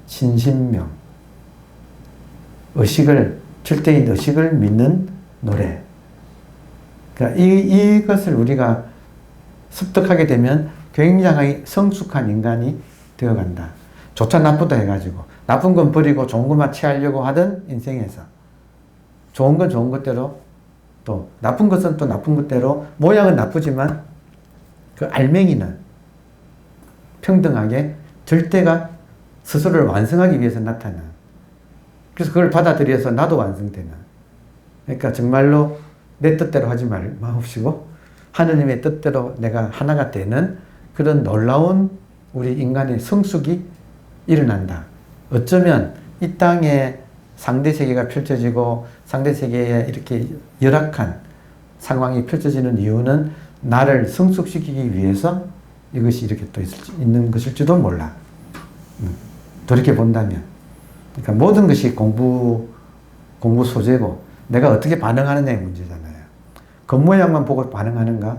신신명. 의식을, 절대인 의식을 믿는 노래. 그러니까 이것을 우리가 습득하게 되면 굉장히 성숙한 인간이 되어간다. 좋다 나쁘다 해가지고 나쁜 건 버리고 좋은 것만 취하려고 하던 인생에서 좋은 건 좋은 것대로, 또 나쁜 것은 또 나쁜 것대로, 모양은 나쁘지만 그 알맹이는 평등하게 절대가 스스로를 완성하기 위해서 나타나. 그래서 그걸 받아들여서 나도 완성되는. 그러니까 정말로 내 뜻대로 하지 마옵시고 하느님의 뜻대로 내가 하나가 되는 그런 놀라운 우리 인간의 성숙이 일어난다. 어쩌면 이 땅에 상대 세계가 펼쳐지고 상대 세계에 이렇게 열악한 상황이 펼쳐지는 이유는 나를 성숙시키기 위해서 이것이 이렇게 또 있는 것일지도 몰라. 돌이켜 본다면. 그러니까 모든 것이 공부 소재고 내가 어떻게 반응하느냐의 문제잖아요. 겉모양만 보고 반응하는가?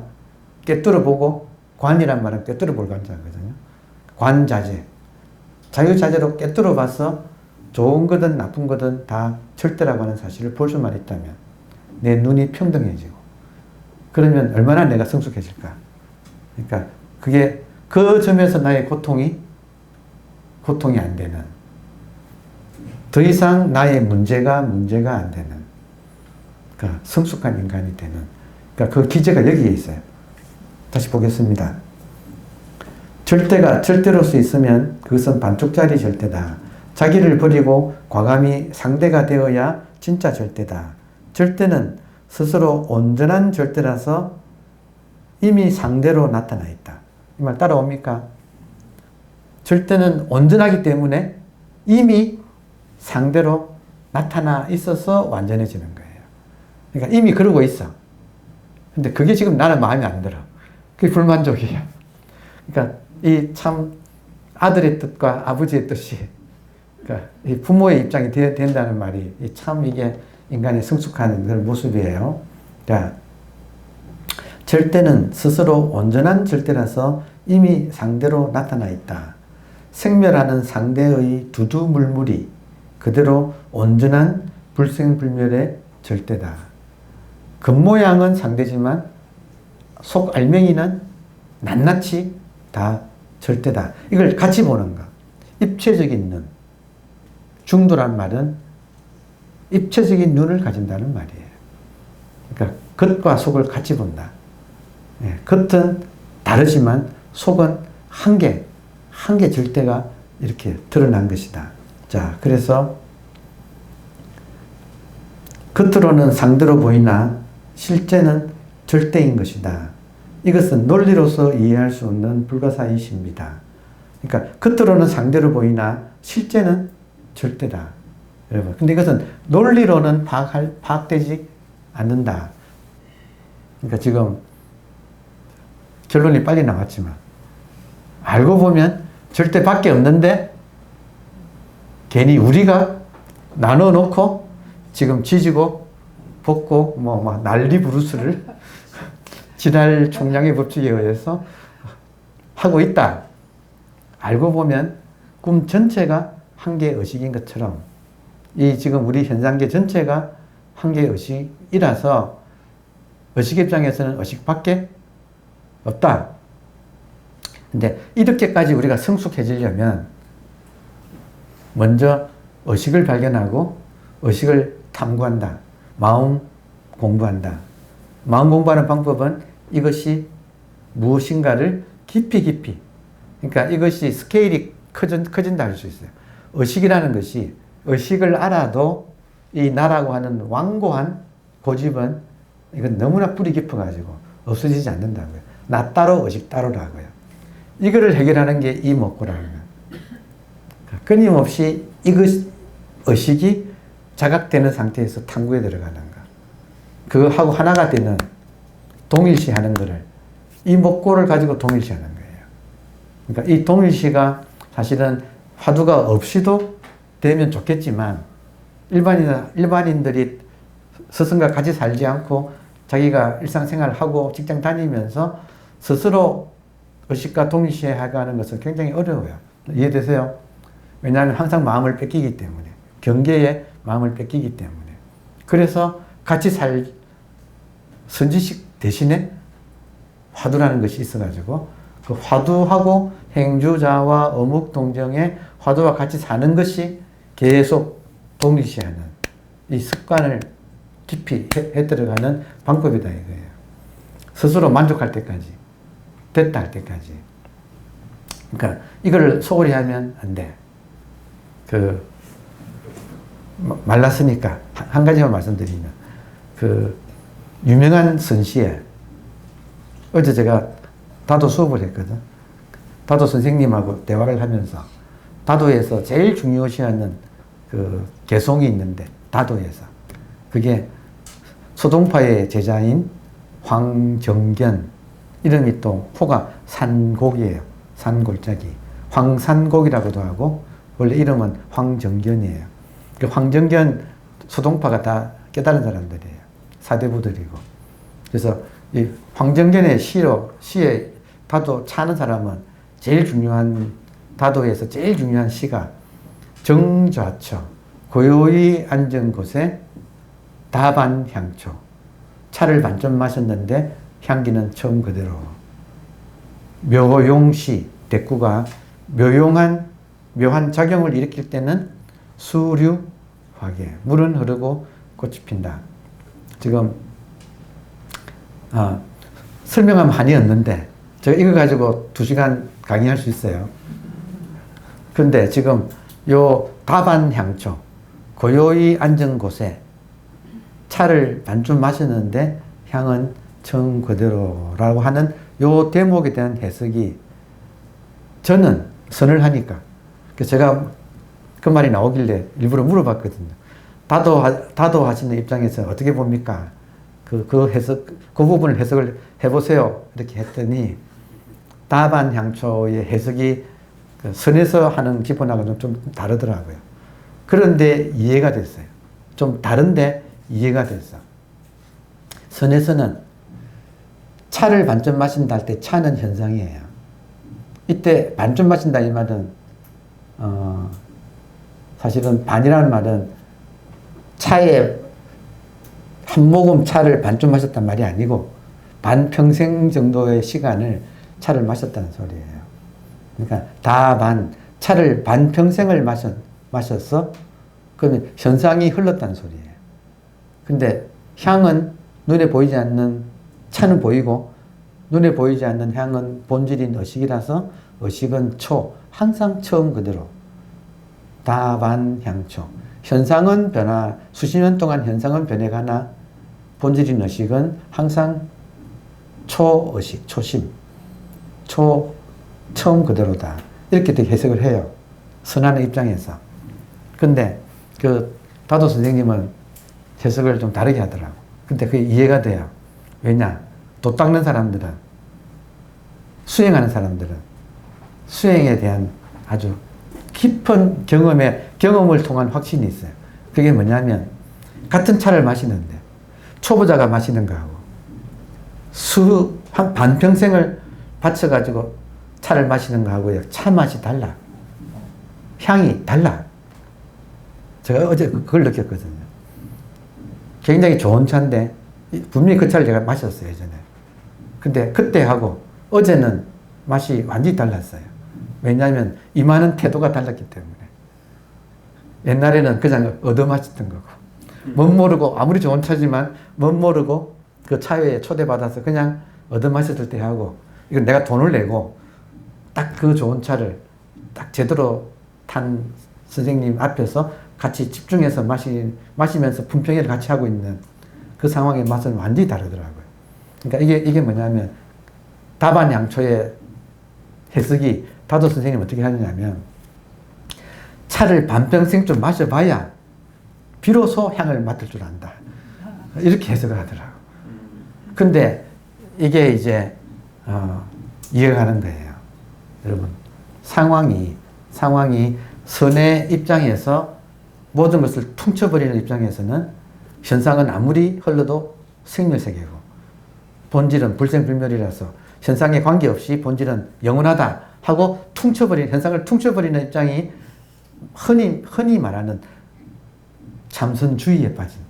꿰뚫어 보고, 관이란 말은 꿰뚫어 볼 관자거든요. 관자재. 자유자재로 꿰뚫어 봐서 좋은 거든 나쁜 거든 다 절대라고 하는 사실을 볼 수만 있다면 내 눈이 평등해지고, 그러면 얼마나 내가 성숙해질까? 그러니까 그게 그 점에서 나의 고통이 안 되는, 더 이상 나의 문제가 안 되는, 그러니까 성숙한 인간이 되는, 그러니까 그 기제가 여기에 있어요. 다시 보겠습니다. 절대가 절대로서 있으면 그것은 반쪽짜리 절대다. 자기를 버리고 과감히 상대가 되어야 진짜 절대다. 절대는 스스로 온전한 절대라서 이미 상대로 나타나 있다. 이 말 따라옵니까? 절대는 온전하기 때문에 이미 상대로 나타나 있어서 완전해지는 거예요. 그러니까 이미 그러고 있어. 근데 그게 지금 나는 마음에 안 들어. 그게 불만족이에요. 그러니까 이 참 아들의 뜻과 아버지의 뜻이, 그러니까 이 부모의 입장이 된다는 말이 참 이게 인간의 성숙한 그런 모습이에요. 자, 절대는 스스로 온전한 절대라서 이미 상대로 나타나 있다. 생멸하는 상대의 두두물물이 그대로 온전한 불생불멸의 절대다. 겉모양은 상대지만 속 알맹이는 낱낱이 다 절대다. 이걸 같이 보는 것. 입체적인 눈. 중도란 말은 입체적인 눈을 가진다는 말이에요. 그러니까 겉과 속을 같이 본다. 예, 겉은 다르지만 속은 한 개 절대가 이렇게 드러난 것이다. 자, 그래서 겉으로는 상대로 보이나 실제는 절대인 것이다. 이것은 논리로서 이해할 수 없는 불가사의십니다. 그러니까 겉으로는 상대로 보이나 실제는 절대다. 여러분, 근데 이것은 논리로는 파악되지 않는다. 그러니까 지금 결론이 빨리 나왔지만 알고 보면 절대밖에 없는데 괜히 우리가 나눠 놓고 지금 지지고 볶고 막 난리 부르스를 진할 총량의 법칙에 의해서 하고 있다. 알고 보면 꿈 전체가 한 개의 의식인 것처럼 이 지금 우리 현상계 전체가 한 개의 의식이라서 의식 입장에서는 의식밖에 없다. 근데 이렇게까지 우리가 성숙해지려면 먼저 의식을 발견하고 의식을 탐구한다. 마음 공부한다. 마음 공부하는 방법은 이것이 무엇인가를 깊이 그러니까 이것이 스케일이 커진다 할 수 있어요. 의식이라는 것이 의식을 알아도 이 나라고 하는 완고한 고집은 이건 너무나 뿌리 깊어가지고 없어지지 않는다고요. 나 따로 의식 따로라고요. 이거를 해결하는 게 이 먹고라는 거예요. 끊임없이 의식이 자각되는 상태에서 탐구에 들어가는 거. 그거하고 하나가 되는 동일시 하는 거를 이 먹고를 가지고 동일시 하는 거예요. 그러니까 이 동일시가 사실은 화두가 없이도 되면 좋겠지만 일반인들이 스승과 같이 살지 않고 자기가 일상생활을 하고 직장 다니면서 스스로 의식과 동일시해 가는 것은 굉장히 어려워요. 이해되세요? 왜냐하면 항상 마음을 뺏기기 때문에. 경계에 마음을 뺏기기 때문에. 그래서 같이 살 선지식 대신에 화두라는 것이 있어가지고 그 화두하고 행주자와 어묵동정의 화두와 같이 사는 것이 계속 동일시하는 이 습관을 깊이 해 들어가는 방법이다 이거예요. 스스로 만족할 때까지, 됐다 할 때까지. 그러니까 이걸 소홀히 하면 안 돼. 말랐으니까 한 가지만 말씀드리면 유명한 선시에 어제 제가 다도 수업을 했거든. 다도 선생님하고 대화를 하면서 다도에서 제일 중요시하는 개송이 있는데 다도에서 그게 소동파의 제자인 황정견, 이름이 또 호가 산곡이에요. 산골짜기. 황산곡이라고도 하고 원래 이름은 황정견이에요. 황정견 소동파가 다 깨달은 사람들이에요. 사대부들이고. 그래서 이 황정견의 시에 다도 차는 사람은 제일 중요한, 다도에서 제일 중요한 시가 정좌처, 고요히 앉은 곳에 다반향초. 차를 반쯤 마셨는데 향기는 처음 그대로. 묘용시, 대꾸가 묘한 작용을 일으킬 때는 수류화계, 물은 흐르고 꽃이 핀다. 지금 설명하면 한이 없는데 제가 이거 가지고 2시간 강의할 수 있어요. 근데 지금 요 다반향초, 고요히 앉은 곳에 차를 반쯤 마셨는데 향은 청 그대로라고 하는 요 대목에 대한 해석이 저는 선을 하니까 제가 그 말이 나오길래 일부러 물어봤거든요. 다도 하시는 입장에서 어떻게 봅니까? 그 부분을 해석을 해보세요. 이렇게 했더니 다반향초의 해석이 선에서 하는 기본하고는 좀 다르더라고요. 그런데 이해가 됐어요. 좀 다른데 이해가 됐어. 선에서는 차를 반쯤 마신다 할 때 차는 현상이에요. 이때 반쯤 마신다 이 말은 사실은 반이라는 말은 차에 한 모금 차를 반쯤 마셨단 말이 아니고 반평생 정도의 시간을 차를 마셨다는 소리예요. 그러니까 다반, 차를 반평생을 마셨어? 그러면 현상이 흘렀다는 소리예요. 근데 향은 눈에 보이지 않는, 차는 보이고 눈에 보이지 않는 향은 본질인 의식이라서 의식은 항상 처음 그대로. 다반향초. 현상은 수십 년 동안 현상은 변해가나 본질인 의식은 항상 초의식, 초심, 처음 그대로다. 이렇게 해석을 해요. 선하는 입장에서. 근데 다도 선생님은 해석을 좀 다르게 하더라고. 근데 그게 이해가 돼요. 왜냐? 도 닦는 사람들은, 수행하는 사람들은 수행에 대한 아주 깊은 경험을 통한 확신이 있어요. 그게 뭐냐면 같은 차를 마시는데 초보자가 마시는 거하고 한 반평생을 바쳐가지고 차를 마시는 거하고요. 차 맛이 달라. 향이 달라. 제가 어제 그걸 느꼈거든요. 굉장히 좋은 차인데 분명히 그 차를 제가 마셨어요, 예전에. 근데 그때하고 어제는 맛이 완전히 달랐어요. 왜냐하면 임하는 태도가 달랐기 때문에. 옛날에는 그냥 얻어마셨던 거고 못 모르고, 아무리 좋은 차지만 못 모르고 그 차회에 초대받아서 그냥 얻어마셨을 때 하고, 이건 내가 돈을 내고 딱 그 좋은 차를 딱 제대로 탄 선생님 앞에서 같이 집중해서 마시면서 품평회를 같이 하고 있는 그 상황의 맛은 완전히 다르더라고요. 그러니까 이게 뭐냐면 다반향초의 해석이 다도 선생님이 어떻게 하느냐면 차를 반평생 좀 마셔봐야 비로소 향을 맡을 줄 안다. 이렇게 해석을 하더라고. 근데 이게 이제 이해가는 거예요. 여러분, 상황이 선의 입장에서 모든 것을 퉁쳐버리는 입장에서는 현상은 아무리 흘러도 생멸세계고 본질은 불생불멸이라서 현상에 관계없이 본질은 영원하다 하고 현상을 퉁쳐버리는 입장이 흔히 말하는 참선주의에 빠진,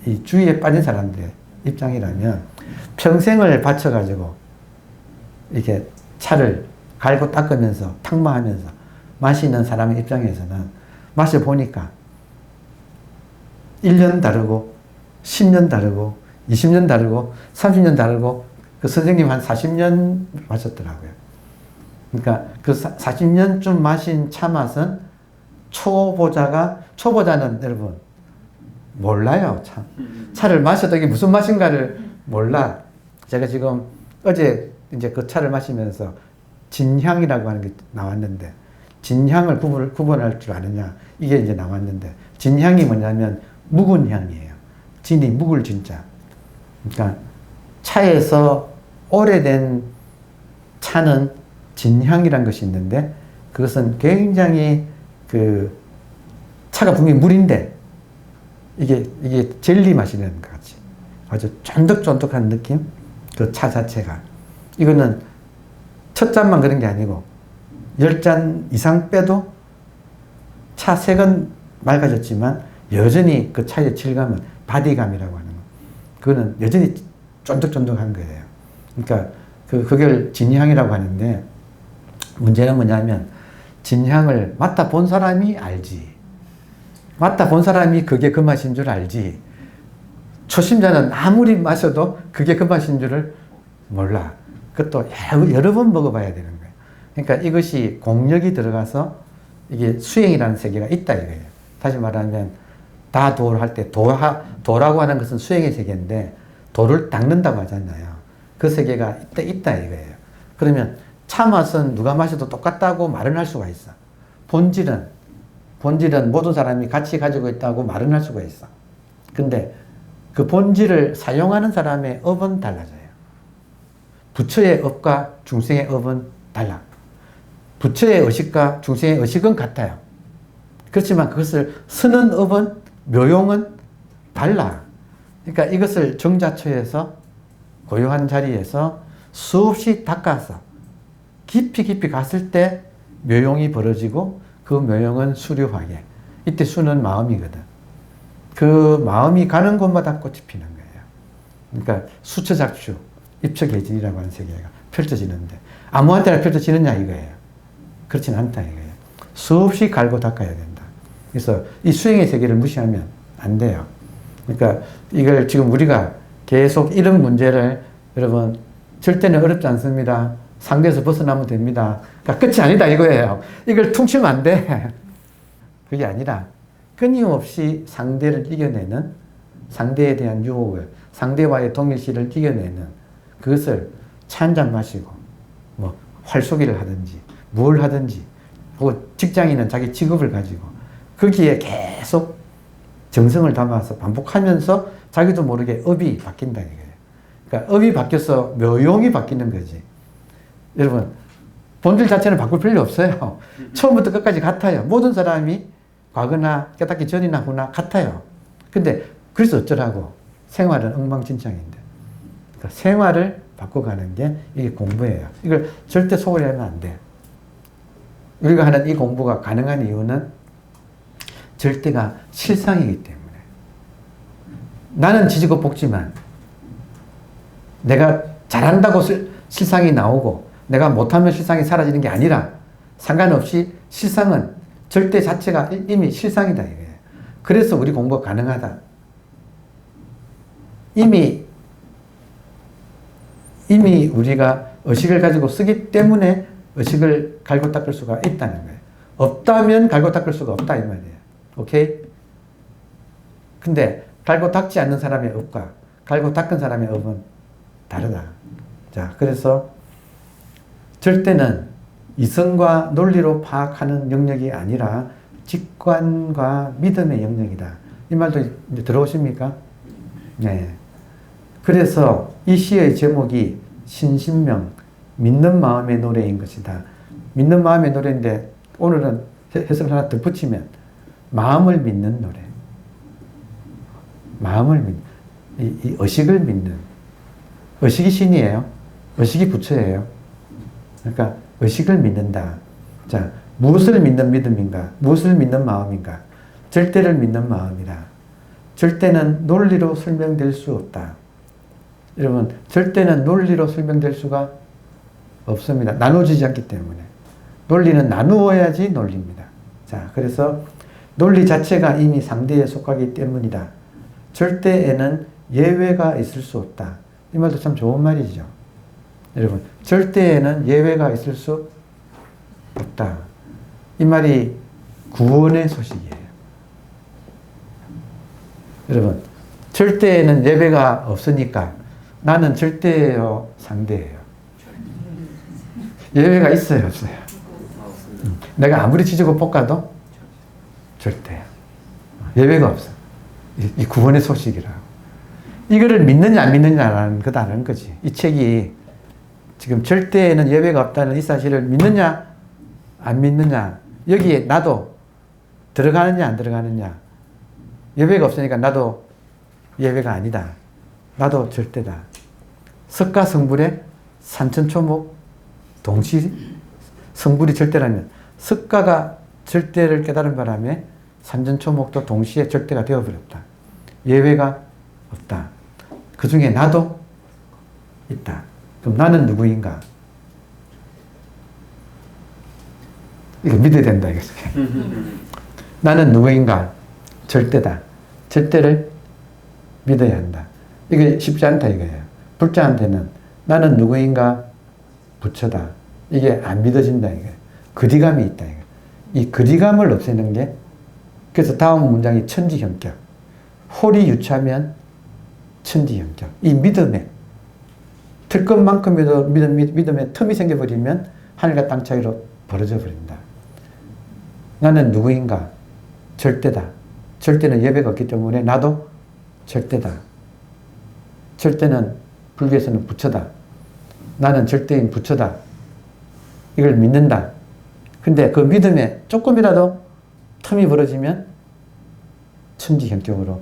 이 주의에 빠진 사람들의 입장이라면 평생을 바쳐가지고 이렇게 차를 갈고 닦으면서 탕마하면서 마시는 사람의 입장에서는 마셔보니까 1년 다르고 10년 다르고 20년 다르고 30년 다르고 그 선생님 한 40년 마셨더라고요. 그러니까 그 40년쯤 마신 차 맛은 초보자는 여러분 몰라요. 참. 차를 마셔도 이게 무슨 맛인가를 몰라. 제가 지금 어제 이제 그 차를 마시면서 진향이라고 하는 게 나왔는데, 진향을 구분할 줄 아느냐, 이게 이제 나왔는데, 진향이 뭐냐면 묵은 향이에요. 진이 묵을 진짜. 그러니까 차에서 오래된 차는 진향이란 것이 있는데, 그것은 굉장히 그 차가 분명히 물인데 이게 젤리 맛이라는 것 같이 아주 쫀득쫀득한 느낌, 그 차 자체가. 이거는 첫 잔만 그런 게 아니고 10잔 이상 빼도 차 색은 맑아졌지만 여전히 그 차의 질감은 바디감이라고 하는 거. 그거는 여전히 쫀득쫀득한 거예요. 그러니까 그걸 진향이라고 하는데, 문제는 뭐냐면 진향을 맡아본 사람이 알지. 맡아본 사람이 그게 그 맛인 줄 알지. 초심자는 아무리 마셔도 그게 그 맛인 줄을 몰라. 그것도 여러 번 먹어봐야 되는 거예요. 그러니까 이것이 공력이 들어가서 이게 수행이라는 세계가 있다 이거예요. 다시 말하면 다도를 할 때 도라고 하는 것은 수행의 세계인데 도를 닦는다고 하잖아요. 그 세계가 있다 이거예요. 그러면 차 맛은 누가 마셔도 똑같다고 말은 할 수가 있어. 본질은 모든 사람이 같이 가지고 있다고 말은 할 수가 있어. 근데 그 본질을 사용하는 사람의 업은 달라져요. 부처의 업과 중생의 업은 달라. 부처의 의식과 중생의 의식은 같아요. 그렇지만 그것을 쓰는 업은, 묘용은 달라. 그러니까 이것을 정자처에서 고요한 자리에서 수없이 닦아서 깊이 갔을 때 묘용이 벌어지고, 그 묘용은 수료하게. 이때 수는 마음이거든. 그 마음이 가는 곳마다 꽃이 피는 거예요. 그러니까 수처작주, 입처계진이라고 하는 세계가 펼쳐지는데, 아무한테나 펼쳐지느냐 이거예요. 그렇진 않다 이거예요. 수없이 갈고 닦아야 된다. 그래서 이 수행의 세계를 무시하면 안 돼요. 그러니까 이걸 지금 우리가 계속 이런 문제를, 여러분 절대는 어렵지 않습니다. 상대에서 벗어나면 됩니다. 그러니까 끝이 아니다 이거예요. 이걸 퉁치면 안 돼. 그게 아니라 끊임없이 상대를 이겨내는, 상대에 대한 유혹을, 상대와의 동일시를 이겨내는, 그것을 차 한 잔 마시고 뭐 활쏘기를 하든지 뭘 하든지, 혹은 직장인은 자기 직업을 가지고 거기에 계속 정성을 담아서 반복하면서 자기도 모르게 업이 바뀐다 이거예요. 그러니까 업이 바뀌어서 묘용이 바뀌는 거지. 여러분 본질 자체는 바꿀 필요 없어요. 처음부터 끝까지 같아요. 모든 사람이 과거나 깨닫기 전이나 후나 같아요. 근데 그래서 어쩌라고. 생활은 엉망진창인데. 그러니까 생활을 바꿔가는 게 이게 공부예요. 이걸 절대 소홀히 하면 안 돼. 우리가 하는 이 공부가 가능한 이유는 절대가 실상이기 때문에. 나는 지지고 볶지만 내가 잘한다고 실상이 나오고 내가 못하면 실상이 사라지는 게 아니라, 상관없이 실상은 절대 자체가 이미 실상이다 이거예요. 그래서 우리 공부가 가능하다. 이미 우리가 의식을 가지고 쓰기 때문에 의식을 갈고 닦을 수가 있다는 거예요. 없다면 갈고 닦을 수가 없다 이 말이에요. 오케이? 근데 갈고 닦지 않는 사람의 업과 갈고 닦은 사람의 업은 다르다. 자, 그래서 절대는 이성과 논리로 파악하는 영역이 아니라 직관과 믿음의 영역이다. 이 말도 이제 들어오십니까? 네. 그래서 이 시의 제목이 신신명, 믿는 마음의 노래인 것이다. 믿는 마음의 노래인데 오늘은 해석을 하나 더 붙이면 마음을 믿는 노래. 마음을 믿는, 이 의식을 믿는. 의식이 신이에요. 의식이 부처예요. 그러니까 의식을 믿는다. 자, 무엇을 믿는 믿음인가? 무엇을 믿는 마음인가? 절대를 믿는 마음이다. 절대는 논리로 설명될 수 없다. 여러분, 절대는 논리로 설명될 수가 없습니다. 나눠지지 않기 때문에. 논리는 나누어야지 논리입니다. 자, 그래서 논리 자체가 이미 상대에 속하기 때문이다. 절대에는 예외가 있을 수 없다. 이 말도 참 좋은 말이죠. 여러분, 절대에는 예외가 있을 수 없다. 이 말이 구원의 소식이에요. 여러분, 절대에는 예외가 없으니까 나는 절대예요, 상대예요? 예외가 있어요, 없어요? 내가 아무리 지지고 볶아도 절대야. 예외가 없어. 이 구원의 소식이라고. 이거를 믿느냐 안 믿느냐라는 거다라는 거지. 이 책이 지금 절대에는 예외가 없다는 이 사실을 믿느냐 안 믿느냐, 여기에 나도 들어가느냐 안 들어가느냐. 예외가 없으니까 나도 예외가 아니다. 나도 절대다. 석가 성불의 산천초목 동시 성불이 절대라면 석가가 절대를 깨달은 바람에 산천초목도 동시에 절대가 되어버렸다. 예외가 없다. 그 중에 나도 있다. 그럼 나는 누구인가? 이거 믿어야 된다, 이거죠. 나는 누구인가? 절대다. 절대를 믿어야 한다. 이게 쉽지 않다, 이거예요. 불자한테는 나는 누구인가? 부처다. 이게 안 믿어진다, 이거예요. 거리감이 있다, 이거. 이 거리감을 없애는 게, 그래서 다음 문장이 천지형격. 홀이 유차면 천지형격. 이 믿음에, 틀것만큼이라도 믿음에 틈이 생겨버리면 하늘과 땅 차이로 벌어져 버린다. 나는 누구인가? 절대다. 절대는 예배가 없기 때문에 나도 절대다. 절대는 불교에서는 부처다. 나는 절대인 부처다. 이걸 믿는다. 근데 그 믿음에 조금이라도 틈이 벌어지면 천지형격으로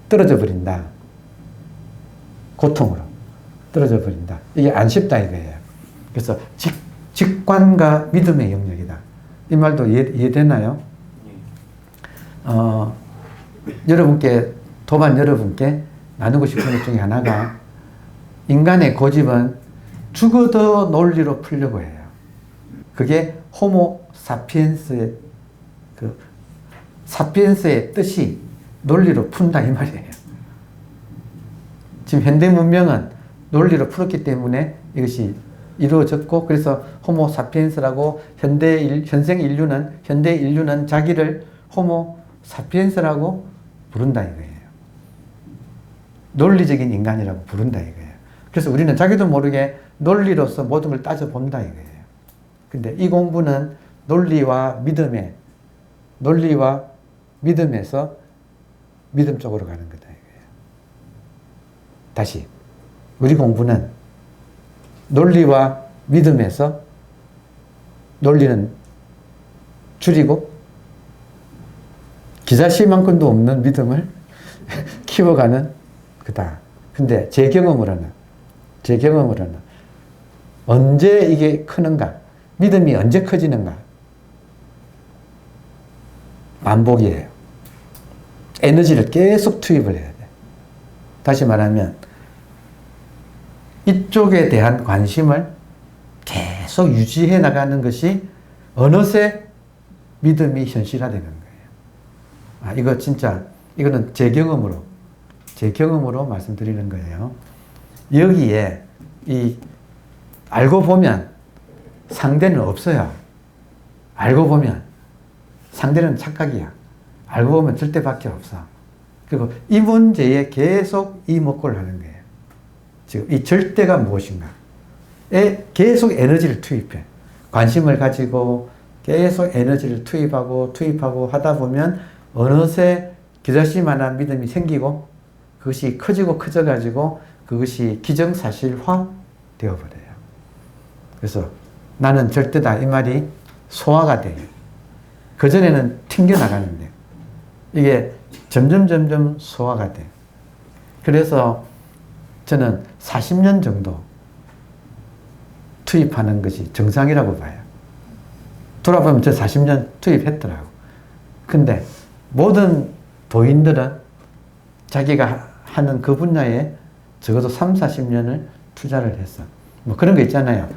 떨어져 버린다. 고통으로 떨어져 버린다. 이게 안 쉽다 이거예요. 그래서 직관과 믿음의 영역이다. 이 말도 이해되나요? 여러분께, 도반 여러분께 나누고 싶은 것 중에 하나가 인간의 고집은 죽어도 논리로 풀려고 해요. 그게 호모 사피엔스의 사피엔스의 뜻이 논리로 푼다 이 말이에요. 지금 현대 문명은 논리로 풀었기 때문에 이것이 이루어졌고, 그래서 호모 사피엔스라고 현생 인류는 자기를 호모 사피엔스라고 부른다 이거예요. 논리적인 인간이라고 부른다 이거예요. 그래서 우리는 자기도 모르게 논리로서 모든 걸 따져본다 이거예요. 근데 이 공부는 논리와 믿음에서 믿음 쪽으로 가는 거다 이거예요. 다시, 우리 공부는 논리와 믿음에서 논리는 줄이고 기자씨만큼도 없는 믿음을 키워가는 거다. 근데 제 경험으로는 언제 이게 크는가? 믿음이 언제 커지는가? 반복이에요. 에너지를 계속 투입을 해야 돼. 다시 말하면 이쪽에 대한 관심을 계속 유지해 나가는 것이 어느새 믿음이 현실화되는 거예요. 이거 진짜, 이거는 제 경험으로 말씀드리는 거예요. 여기에 알고 보면 상대는 없어요. 알고 보면 상대는 착각이야. 알고 보면 절대밖에 없어. 그리고 이 문제에 계속 이목구를 하는 거예요. 지금 이 절대가 무엇인가에 계속 에너지를 투입해. 관심을 가지고 계속 에너지를 투입하고 하다 보면 어느새 기저씨만한 믿음이 생기고 그것이 커져가지고 그것이 기정사실화 되어버려요. 그래서 나는 절대다 이 말이 소화가 돼요. 그전에는 튕겨나가는데 이게 점점 소화가 돼요. 그래서 저는 40년 정도 투입하는 것이 정상이라고 봐요. 돌아보면 저 40년 투입했더라고. 근데 모든 도인들은 자기가 하는 그 분야에 적어도 3, 40년을 투자를 했어. 뭐 그런 거 있잖아요.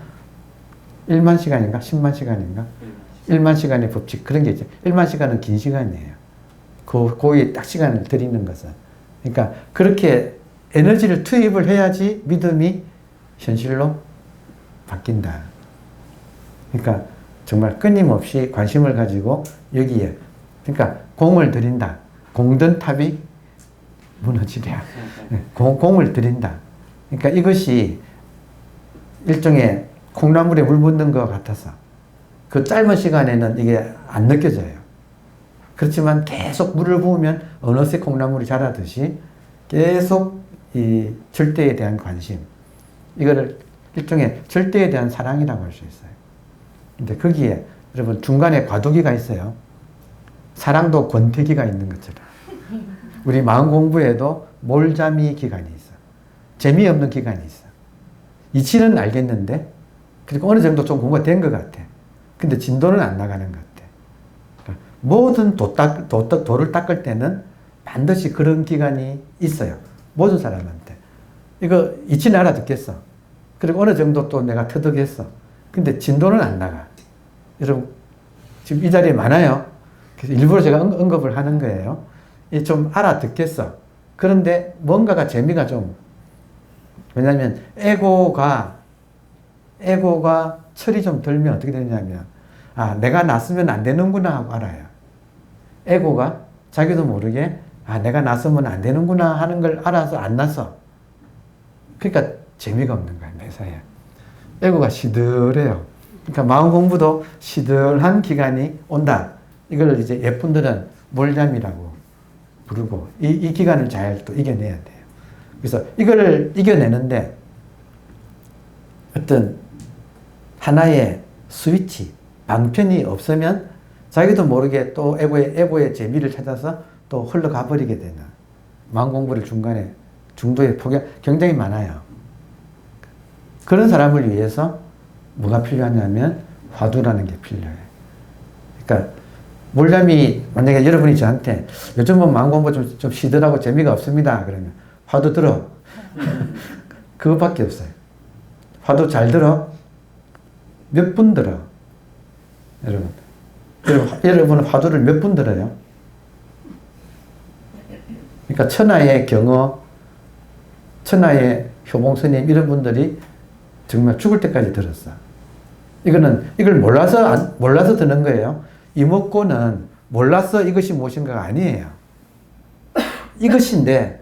1만 시간인가? 10만 시간인가? 1만 시간의 법칙. 그런 게 있죠. 1만 시간은 긴 시간이에요. 거기에 딱 시간을 들이는 것은. 그러니까 그렇게 에너지를 투입을 해야지 믿음이 현실로 바뀐다. 그러니까 정말 끊임없이 관심을 가지고 여기에, 그러니까 공을 들인다. 공든 탑이 무너지랴. 공을 들인다. 그러니까 이것이 일종의 콩나물에 물 붓는 것 같아서 그 짧은 시간에는 이게 안 느껴져요. 그렇지만 계속 물을 부으면 어느새 콩나물이 자라듯이 계속 이 절대에 대한 관심, 이거를 일종의 절대에 대한 사랑이라고 할 수 있어요. 근데 거기에 여러분 중간에 과도기가 있어요. 사랑도 권태기가 있는 것처럼 우리 마음 공부에도 몰잠이 기간이 있어. 재미없는 기간이 있어. 이치는 알겠는데 그리고 어느 정도 좀 공부가 된 것 같아. 근데 진도는 안 나가는 것 같아. 그러니까 모든 도를 닦을 때는 반드시 그런 기간이 있어요. 모든 사람한테. 이거 이치는 알아듣겠어. 그리고 어느 정도 또 내가 터득했어. 근데 진도는 안 나가. 여러분 지금 이 자리에 많아요. 그래서 일부러 제가 언급을 하는 거예요. 좀 알아듣겠어. 그런데 뭔가가 재미가 좀, 왜냐하면 에고가 철이 좀 들면 어떻게 되냐면, 아, 내가 났으면 안 되는구나 하고 알아요. 에고가 자기도 모르게, 아, 내가 났으면 안 되는구나 하는 걸 알아서 안 났어. 그러니까 재미가 없는 거야, 매사에. 에고가 시들해요. 그러니까 마음 공부도 시들한 기간이 온다. 이걸 이제 예쁜들은 몰잠이라고 부르고, 이 기간을 잘 또 이겨내야 돼요. 그래서 이걸 이겨내는데 어떤 하나의 스위치, 방편이 없으면 자기도 모르게 또 에고의 재미를 찾아서 또 흘러가 버리게 되는, 마음 공부를 중간에 중도에 포기한 굉장히 많아요. 그런 사람을 위해서 뭐가 필요하냐면 화두라는 게 필요해요. 그러니까 몰잠이, 만약에 여러분이 저한테 요즘은 마음 공부 좀 시들하고 재미가 없습니다. 그러면 화두 들어. 그거밖에 없어요. 화두 잘 들어. 몇 분 들어. 여러분은 화두를 몇 분 들어요? 그러니까 천하의 경어, 천하의 효봉스님 이런 분들이 정말 죽을 때까지 들었어. 이걸 몰라서 듣는 거예요. 이목구는 몰라서 이것이 무엇인가가 아니에요. 이것인데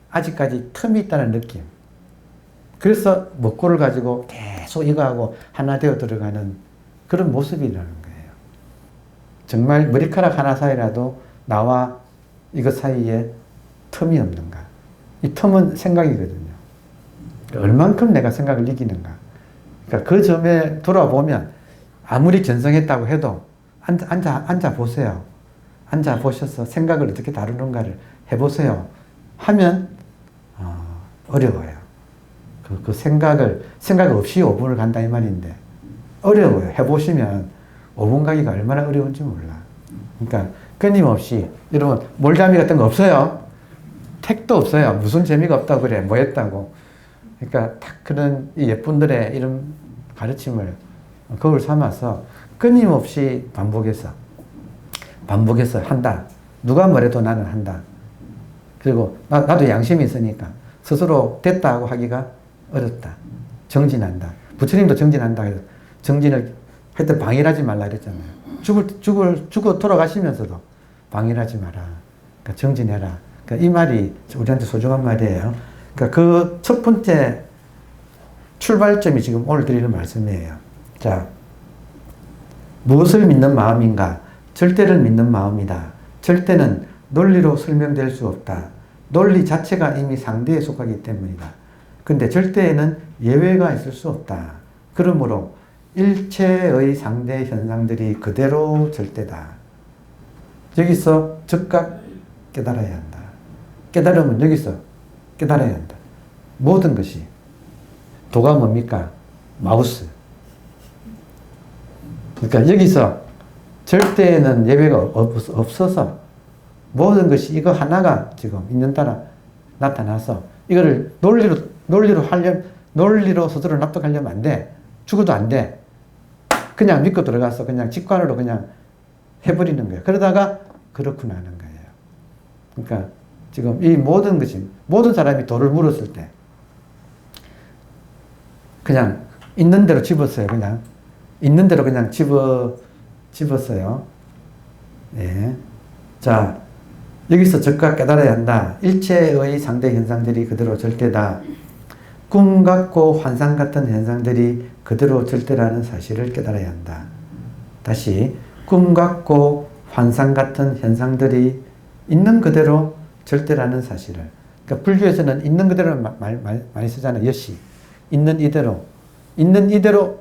아직까지 틈이 있다는 느낌. 그래서 먹고를 가지고 계속 이거하고 하나 되어 들어가는 그런 모습이라는 거예요. 정말 머리카락 하나 사이라도 나와 이것 사이에 틈이 없는가. 이 틈은 생각이거든요. 얼만큼 내가 생각을 이기는가. 그러니까 그 점에 돌아보면 아무리 견성했다고 해도 앉아 보세요. 앉아 보셔서 생각을 어떻게 다루는가를 해보세요. 하면 어려워요. 그 생각 없이 5분을 간다 이 말인데 어려워요. 해보시면 5분 가기가 얼마나 어려운지 몰라. 그러니까 끊임없이, 여러분 몰잠이 같은 거 없어요. 택도 없어요. 무슨 재미가 없다고 그래. 뭐 했다고. 그러니까 딱 그런 예쁜들의 이런 가르침을 거울 삼아서 끊임없이 반복해서 한다. 누가 뭐래도 나는 한다. 그리고 나도 양심이 있으니까 스스로 됐다고 하기가 어렵다. 정진한다. 부처님도 정진한다. 정진을 하여튼 방해하지 말라 그랬잖아요. 죽어 돌아가시면서도 방해하지 마라. 그러니까 정진해라. 그러니까 이 말이 우리한테 소중한 말이에요. 그러니까 그 첫 번째 출발점이 지금 오늘 드리는 말씀이에요. 자, 무엇을 믿는 마음인가? 절대를 믿는 마음이다. 절대는 논리로 설명될 수 없다. 논리 자체가 이미 상대에 속하기 때문이다. 근데 절대에는 예외가 있을 수 없다. 그러므로 일체의 상대 현상들이 그대로 절대다. 여기서 즉각 깨달아야 한다. 깨달으면 여기서 깨달아야 한다. 모든 것이. 도가 뭡니까? 마우스. 그러니까 여기서 절대에는 예외가 없어서 모든 것이 이거 하나가 지금 인연따라 나타나서 이거를 논리로 스스로 납득하려면 안 돼. 죽어도 안 돼. 그냥 믿고 들어가서 그냥 직관으로 그냥 해버리는 거예요. 그러다가 그렇구나 하는 거예요. 그러니까 지금 이 모든 것이, 모든 사람이 돌을 물었을 때 그냥 있는 대로 집었어요. 그냥 있는 대로 그냥 집었어요. 예. 자, 여기서 적각 깨달아야 한다. 일체의 상대 현상들이 그대로 절대다. 꿈 같고 환상 같은 현상들이 그대로 절대라는 사실을 깨달아야 한다. 다시, 꿈 같고 환상 같은 현상들이 있는 그대로 절대라는 사실을. 그러니까 불교에서는 있는 그대로 많이 쓰잖아요. 여시. 있는 이대로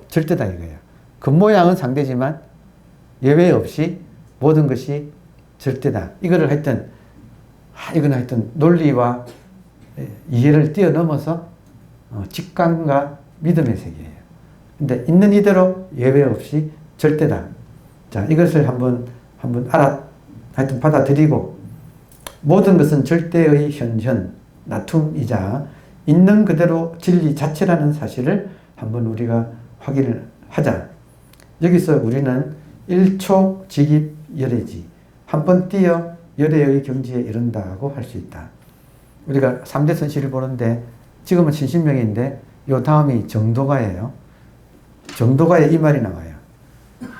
절대다 이거예요. 겉모양은 상대지만 예외 없이 모든 것이 절대다. 이거는 하여튼 논리와 이해를 뛰어넘어서 직감과 믿음의 세계예요. 근데 있는 이대로 예외 없이 절대다. 자, 이것을 한번 하여튼 받아들이고, 모든 것은 절대의 현현, 나툼이자 있는 그대로 진리 자체라는 사실을 한번 우리가 확인을 하자. 여기서 우리는 일촉직입 열애지, 한번 뛰어 열애의 경지에 이른다고 할 수 있다. 우리가 3대 선실을 보는데 지금은 신신명인데 요 다음이 정도가예요. 정도가에 이 말이 나와요.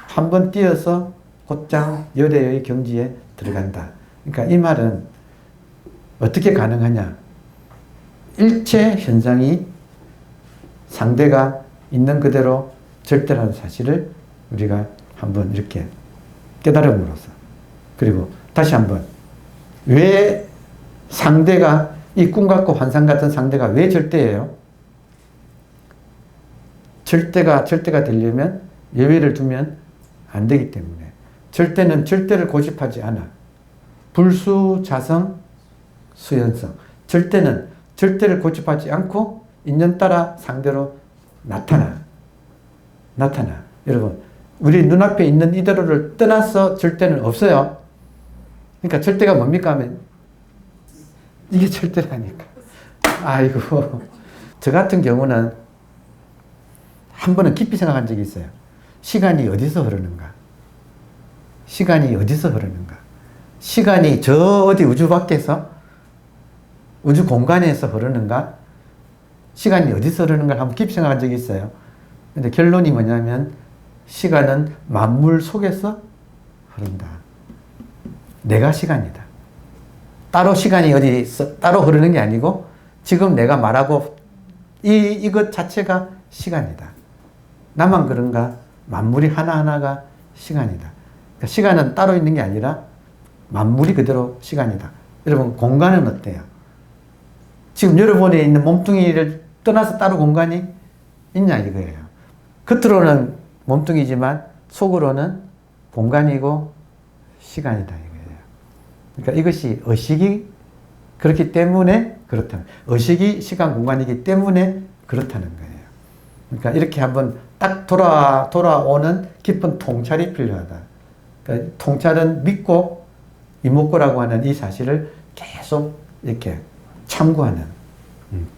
한번 뛰어서 곧장 열애의 경지에 들어간다. 그러니까 이 말은 어떻게 가능하냐? 일체 현상이 상대가 있는 그대로 절대라는 사실을 우리가 한번 이렇게 깨달음으로써, 그리고 다시 한번 왜 상대가, 이 꿈 같고 환상 같은 상대가 왜 절대예요? 절대가 되려면 예외를 두면 안 되기 때문에. 절대는 절대를 고집하지 않아. 불수, 자성, 수연성. 절대는 절대를 고집하지 않고 인연 따라 상대로 나타나. 여러분, 우리 눈앞에 있는 이대로를 떠나서 절대는 없어요. 그러니까 절대가 뭡니까 하면 이게 절대라니까. 아이고. 저 같은 경우는 한 번은 깊이 생각한 적이 있어요. 시간이 어디서 흐르는가? 시간이 저 어디 우주 밖에서, 우주 공간에서 흐르는가? 시간이 어디서 흐르는가 한번 깊이 생각한 적이 있어요. 근데 결론이 뭐냐면 시간은 만물 속에서 흐른다. 내가 시간이다. 따로 시간이 어디 따로 흐르는 게 아니고 지금 내가 말하고 이것 자체가 시간이다. 나만 그런가? 만물이 하나하나가 시간이다. 그러니까 시간은 따로 있는 게 아니라 만물이 그대로 시간이다. 여러분, 공간은 어때요? 지금 여러분이 있는 몸뚱이를 떠나서 따로 공간이 있냐 이거예요. 겉으로는 몸뚱이지만 속으로는 공간이고 시간이다 이거예요. 그러니까 이것이 의식이 그렇기 때문에 그렇다는, 의식이 시간 공간이기 때문에 그렇다는 거예요. 그러니까 이렇게 한번 딱 돌아오는 깊은 통찰이 필요하다. 그러니까 통찰은 믿고 이목구라고 하는 이 사실을 계속 이렇게 참고하는,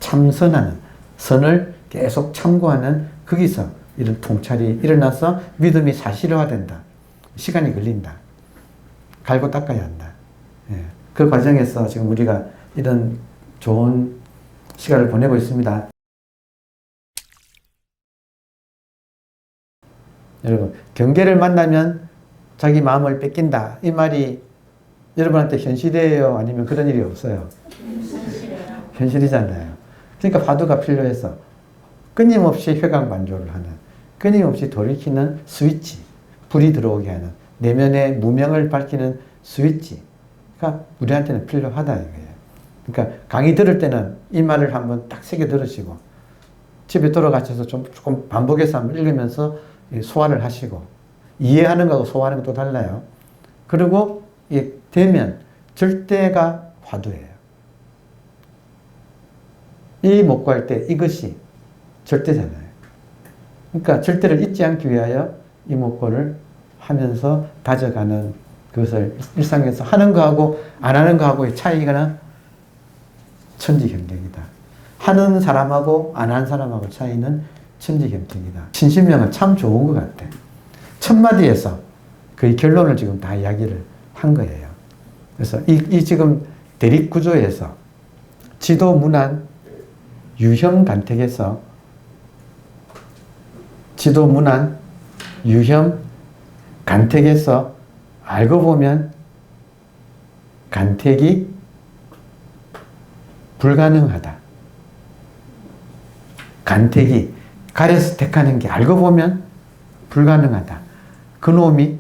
참선하는, 선을 계속 참고하는, 거기서 이런 통찰이 일어나서 믿음이 사실화된다. 시간이 걸린다. 갈고 닦아야 한다. 예. 그 과정에서 지금 우리가 이런 좋은 시간을 보내고 있습니다. 여러분, 경계를 만나면 자기 마음을 뺏긴다. 이 말이 여러분한테 현실이에요? 아니면 그런 일이 없어요? 현실이잖아요. 그러니까 화두가 필요해서 끊임없이 회광반조를 하는, 끊임없이 돌이키는 스위치, 불이 들어오게 하는, 내면의 무명을 밝히는 스위치가 우리한테는 필요하다 이거예요. 그러니까 강의 들을 때는 이 말을 한번 딱 새겨 들으시고 집에 돌아가셔서 조금 반복해서 한번 읽으면서 소화를 하시고, 이해하는 거하고 소화하는 것도 달라요. 그리고 되면 절대가 화두예요. 이 목구할 때 이것이 절대잖아요. 그러니까 절대를 잊지 않기 위하여 이목구를 하면서 다져가는 그것을 일상에서 하는 거하고 안 하는 거하고의 차이가 천지경쟁이다. 하는 사람하고 안 하는 사람하고 차이는 천지경쟁이다. 신신명은 참 좋은 것 같아. 첫 마디에서 거의 결론을 지금 다 이야기를 한 거예요. 그래서 이 지금 대립구조에서 지도문안 유형간택에서 지도문안 유형간택에서 알고 보면 간택이 불가능하다. 간택이 가려서 택하는 게 알고 보면 불가능하다. 그놈이다.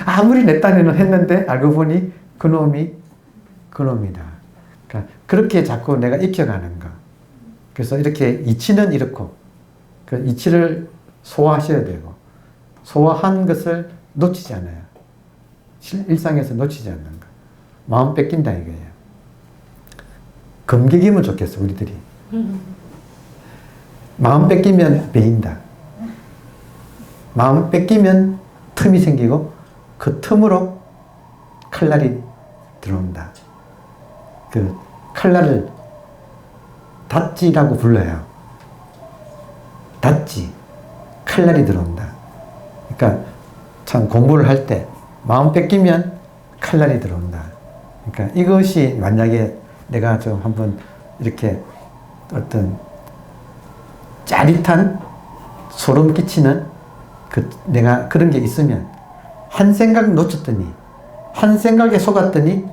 아무리 내 딴에는 했는데 알고 보니 그놈이다. 그러니까 그렇게 자꾸 내가 익혀가는 거. 그래서 이렇게 이치는 이렇고 그 이치를 소화하셔야 되고 소화한 것을 놓치지 않아요. 일상에서 놓치지 않는 거. 마음 뺏긴다 이거예요. 검객이면 좋겠어 우리들이. 마음 뺏기면 베인다. 마음 뺏기면 틈이 생기고 그 틈으로 칼날이 들어온다. 그 칼날을 닷지라고 불러요. 닷지. 칼날이 들어온다. 그러니까 참 공부를 할 때 마음 뺏기면 칼날이 들어온다. 그러니까 이것이 만약에 내가 좀 한번 이렇게 어떤 짜릿한 소름 끼치는 내가 그런 게 있으면 한 생각 놓쳤더니 한 생각에 속았더니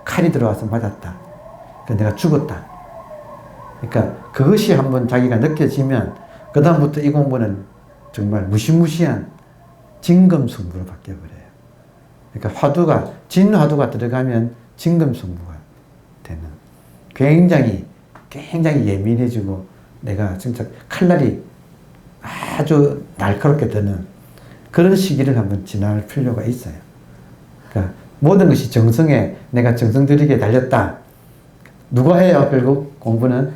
칼이 들어와서 맞았다. 그러니까 내가 죽었다. 그러니까 그것이 한번 자기가 느껴지면 그 다음부터 이 공부는 정말 무시무시한 진검승부로 바뀌어버려요. 그러니까 화두가 진화두가 들어가면 진검승부가 되는 굉장히 예민해지고 내가 진짜 칼날이 아주 날카롭게 드는 그런 시기를 한번 지날 필요가 있어요. 그러니까 모든 것이 정성에 내가 정성 들이게 달렸다. 누가 해요? 결국 공부는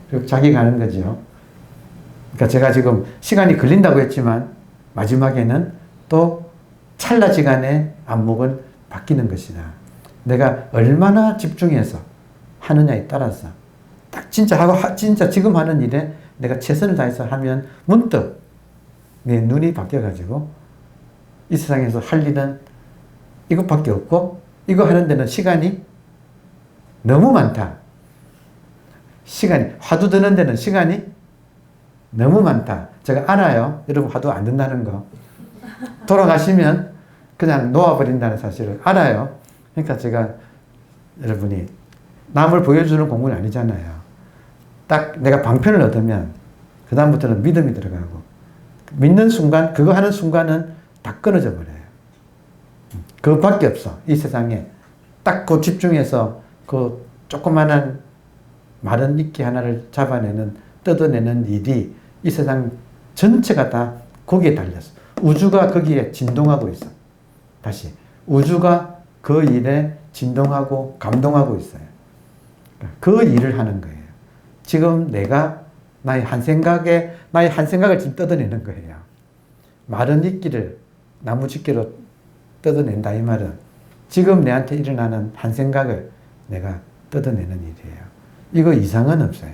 결국 자기가 하는 거죠. 그러니까 제가 지금 시간이 걸린다고 했지만 마지막에는 또 찰나지간에 안목은 바뀌는 것이다. 내가 얼마나 집중해서 하느냐에 따라서 딱 진짜 지금 하는 일에 내가 최선을 다해서 하면 문득 내 눈이 바뀌어가지고 이 세상에서 할 일은 이것밖에 없고 이거 하는 데는 시간이 너무 많다. 화두 드는 데는 시간이 너무 많다. 제가 알아요. 여러분 화두 안 든다는 거. 돌아가시면 그냥 놓아버린다는 사실을 알아요. 그러니까 제가 여러분이 남을 보여주는 공부는 아니잖아요. 딱 내가 방편을 얻으면 그 다음부터는 믿음이 들어가고 믿는 순간 그거 하는 순간은 다 끊어져 버려요. 그것밖에 없어. 이 세상에 딱 그 집중해서 그 조그마한 마른 이끼 하나를 뜯어내는 일이 이 세상 전체가 다 거기에 달렸어. 우주가 거기에 진동하고 있어. 다시 우주가 그 일에 진동하고 감동하고 있어요. 그 일을 하는 거예요. 지금 내가 나의 한 생각을 지금 뜯어내는 거예요. 마른 이끼를 나무 집게로 뜯어낸다 이 말은 지금 내한테 일어나는 한 생각을 내가 뜯어내는 일이에요. 이거 이상은 없어요.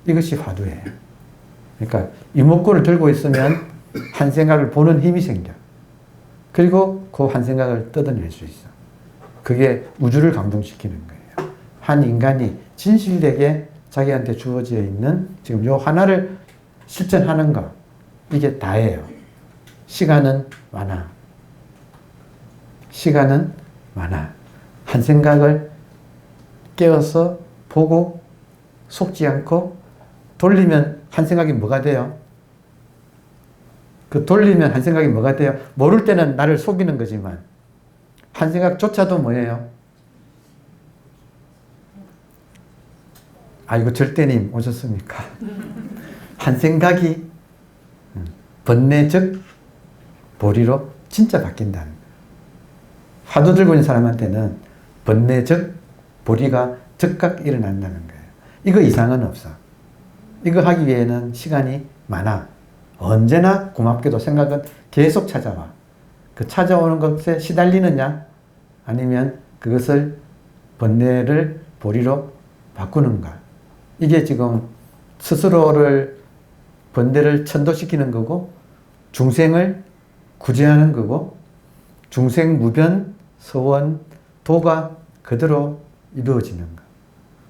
이것이 화두예요. 그러니까 이목구를 들고 있으면 한 생각을 보는 힘이 생겨. 그리고 그 한 생각을 뜯어낼 수 있어. 그게 우주를 감동시키는 거예요. 한 인간이 진실되게 자기한테 주어져 있는 지금 요 하나를 실천하는 거 이게 다예요. 시간은 많아. 시간은 많아. 한 생각을 깨어서 보고 속지 않고 돌리면 한 생각이 뭐가 돼요? 그 돌리면 한 생각이 뭐가 돼요? 모를 때는 나를 속이는 거지만 한 생각조차도 뭐예요? 아이고 절대님 오셨습니까? 한 생각이 번뇌적 보리로 진짜 바뀐다는 거예요. 화두 들고 있는 사람한테는 번뇌적 보리가 즉각 일어난다는 거예요. 이거 이상은 없어. 이거 하기 위해는 시간이 많아. 언제나 고맙게도 생각은 계속 찾아와. 그 찾아오는 것에 시달리느냐 아니면 그것을 번뇌를 보리로 바꾸는가. 이게 지금 스스로를 번뇌를 천도시키는 거고 중생을 구제하는 거고 중생무변 서원도가 그대로 이루어지는 것.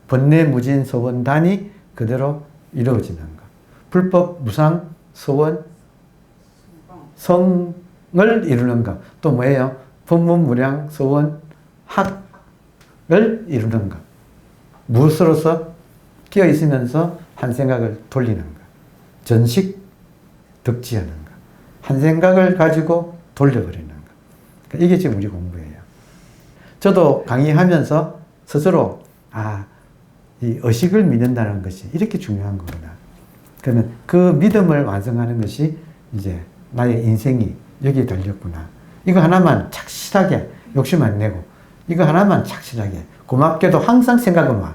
번뇌무진 서원단이 그대로 이루어지는 것. 불법 무상 서원 성을 이루는 것. 또 뭐예요? 법문무량 서원 학을 이루는 것. 무엇으로서 끼어 있으면서 한 생각을 돌리는 것. 전식 덕지하는 것. 한 생각을 가지고 돌려버리는 것. 그러니까 이게 지금 우리 공부예요. 저도 강의하면서 스스로 이 의식을 믿는다는 것이 이렇게 중요한 거구나. 그러면 그 믿음을 완성하는 것이 이제 나의 인생이 여기에 달렸구나. 이거 하나만 착실하게 욕심 안 내고 이거 하나만 착실하게 고맙게도 항상 생각은 와.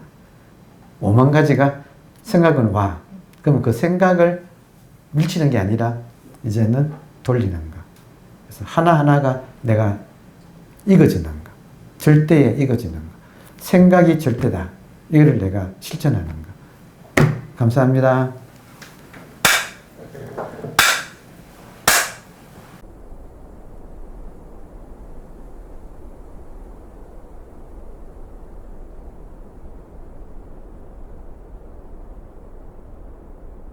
5만 가지가 생각은 와. 그러면 그 생각을 밀치는 게 아니라 이제는 돌리는 거. 그래서 하나하나가 내가 익어지는 거. 절대에 익어지는 거. 생각이 절대다. 이거를 내가 실천하는 거. 감사합니다.